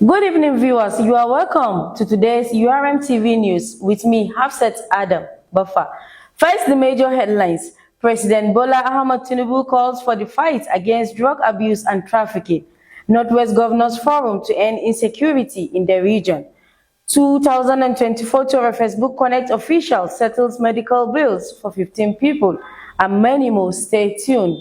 Good evening, viewers. You are welcome to today's URMtv news with me, Hafsat Adam Buffer. First, the major headlines. President Bola Ahmed Tinubu calls for the fight against drug abuse and trafficking. Northwest Governors Forum to end insecurity in the region. 2024 Torah Facebook Connect official settles medical bills for 15 people, and many more. Stay tuned.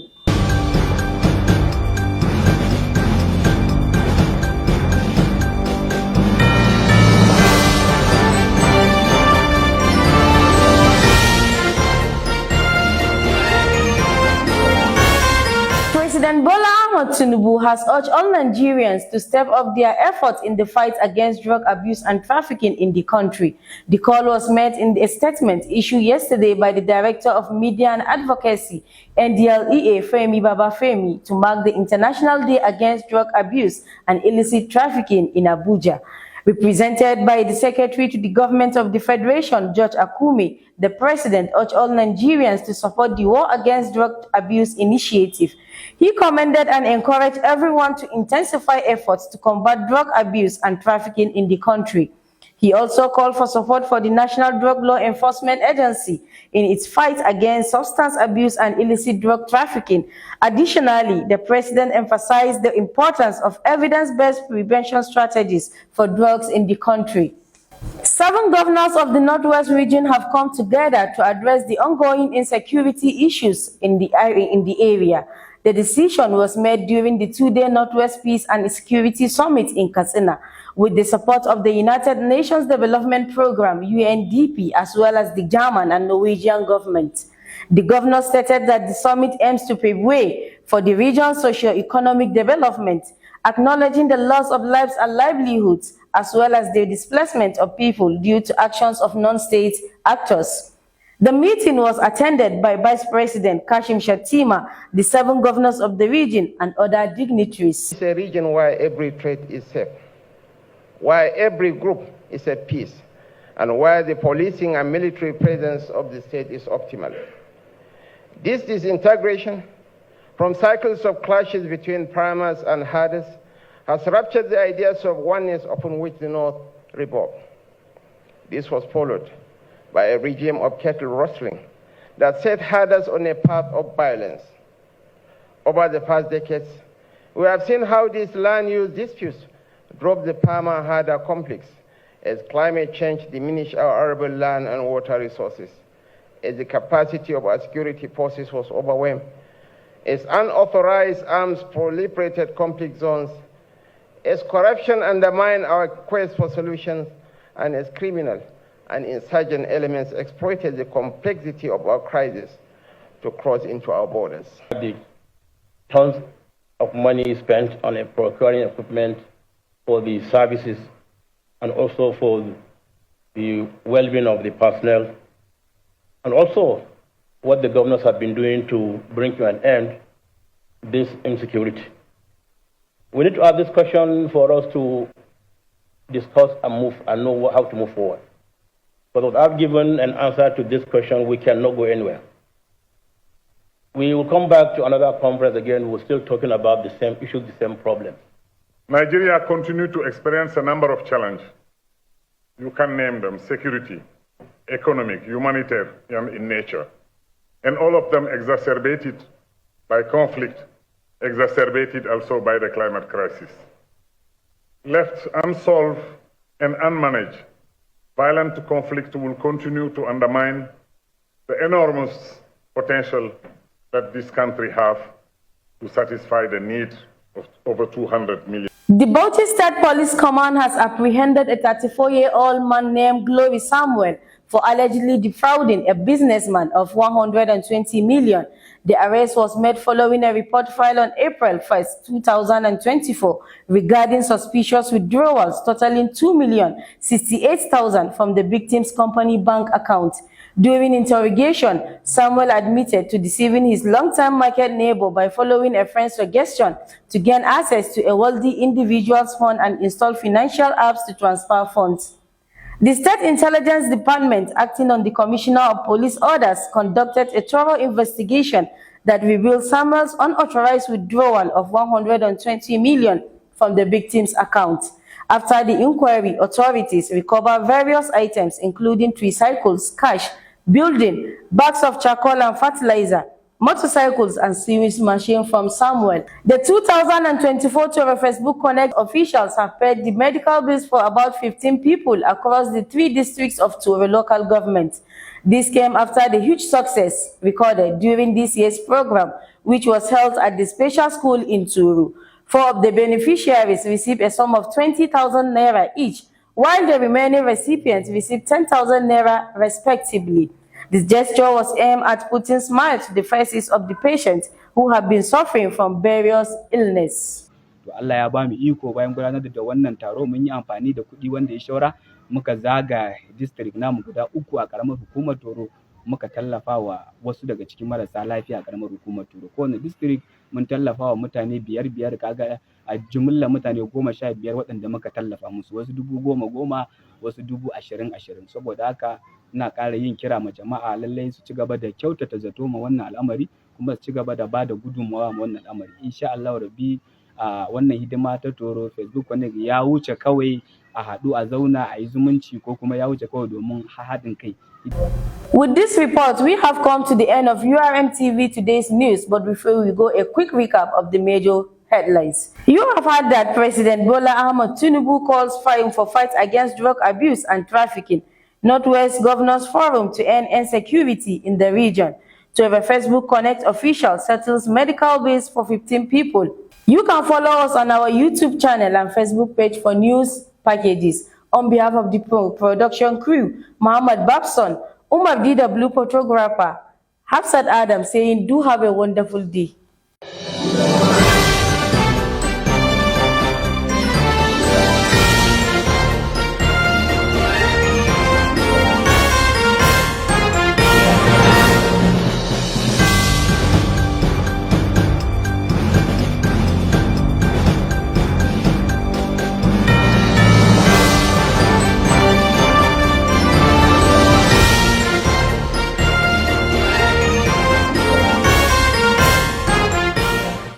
President Bola Ahmed Tinubu has urged all Nigerians to step up their efforts in the fight against drug abuse and trafficking in the country. The call was made in a statement issued yesterday by the Director of Media and Advocacy, NDLEA, Femi Babafemi, to mark the International Day Against Drug Abuse and Illicit Trafficking in Abuja. Represented by the Secretary to the Government of the Federation, George Akume, the President urged all Nigerians to support the War Against Drug Abuse initiative. He commended and encouraged everyone to intensify efforts to combat drug abuse and trafficking in the country. He also called for support for the National Drug Law Enforcement Agency in its fight against substance abuse and illicit drug trafficking. Additionally, the President emphasized the importance of evidence-based prevention strategies for drugs in the country. 7 governors of the Northwest region have come together to address the ongoing insecurity issues in the area. The decision was made during the 2-day Northwest Peace and Security Summit in Katsina, with the support of the United Nations Development Programme, UNDP, as well as the German and Norwegian government. The governor stated that the summit aims to pave way for the region's socio-economic development, acknowledging the loss of lives and livelihoods, as well as the displacement of people due to actions of non-state actors. The meeting was attended by Vice President Kashim Shettima, the 7 governors of the region, and other dignitaries. It's a region where every trade is safe, where every group is at peace, and where the policing and military presence of the state is optimal. This disintegration from cycles of clashes between primaries and herders has ruptured the ideas of oneness upon which the North revolved. This was followed by a regime of cattle rustling that set herders on a path of violence. Over the past decades, we have seen how these land use disputes drove the farmer-herder conflicts as climate change diminished our arable land and water resources, as the capacity of our security forces was overwhelmed, as unauthorized arms proliferated conflict zones, as corruption undermined our quest for solutions, and as criminal and insurgent elements exploited the complexity of our crisis to cross into our borders. The tons of money spent on procuring equipment for the services and also for the well-being of the personnel, and also what the governors have been doing to bring to an end this insecurity. We need to have this question for us to discuss and move and know how to move forward. But without giving an answer to this question, we cannot go anywhere. We will come back to another conference again. We're still talking about the same issues, the same problems. Nigeria continues to experience a number of challenges. You can name them: security, economic, humanitarian in nature, and all of them exacerbated by conflict, exacerbated also by the climate crisis. Left unsolved and unmanaged, violent conflict will continue to undermine the enormous potential that this country has to satisfy the need of over 200 million. The Bauchi State Police Command has apprehended a 34-year-old man named Glory Samuel for allegedly defrauding a businessman of 120 million. The arrest was made following a report filed on April 1, 2024 regarding suspicious withdrawals totaling 2,068,000 from the victim's company bank account. During interrogation, Samuel admitted to deceiving his longtime market neighbor by following a friend's suggestion to gain access to a wealthy individual's fund and install financial apps to transfer funds. The State Intelligence Department, acting on the Commissioner of Police orders, conducted a thorough investigation that revealed Samuel's unauthorized withdrawal of 120 million from the victim's account. After the inquiry, authorities recovered various items including tricycles, cash, building, bags of charcoal and fertilizer, motorcycles and sewing machine from Samuel. The 2024 Toro Facebook Connect officials have paid the medical bills for about 15 people across the 3 districts of Toro local government. This came after the huge success recorded during this year's program, which was held at the special school in Toro. 4 of the beneficiaries received a sum of 20,000 naira each, while the remaining recipients received 10,000 naira respectively. This gesture was aimed at putting smile to the faces of the patients who have been suffering from various illness. To Allah ya ba mu iko bayan gudanar da wannan taro mun yi amfani da kuɗi wanda ya shaura muka zaga district namu guda 3 a ƙaramar hukumar Toro muka tallafa wa wasu daga cikin marasa lafiya a ƙaramar hukumar Toro. Kowane district mun tallafa wa mutane 5-5 kaga a jumla mutane 15 waɗanda muka tallafa musu, wasu 10,000, wasu 20,000. Saboda haka ina ƙara yin kira ma jama'a lallai su ci gaba da kyautata zato ma wannan al'amari kuma su ci gaba da ba da gudunmawa ma wannan al'amari. Insha Allah rabbi wannan hidima ta Toro Facebook Connect ya wuce kawai a haɗu a zauna a yi zumunci ko kuma ya wuce kawai domin haɗin kai. With this report, we have come to the end of URMtv today's news, but before we go, a quick recap of the major headlines. You have heard that President Bola Ahmed Tinubu calls for fight against drug abuse and trafficking. Northwest Governors Forum to end insecurity in the region. Toro Facebook Connect official settles medical bills for 15 people. You can follow us on our YouTube channel and Facebook page for news packages. On behalf of the production crew, Muhammad Babson, Umar DW photographer, Hafsat Adam saying do have a wonderful day.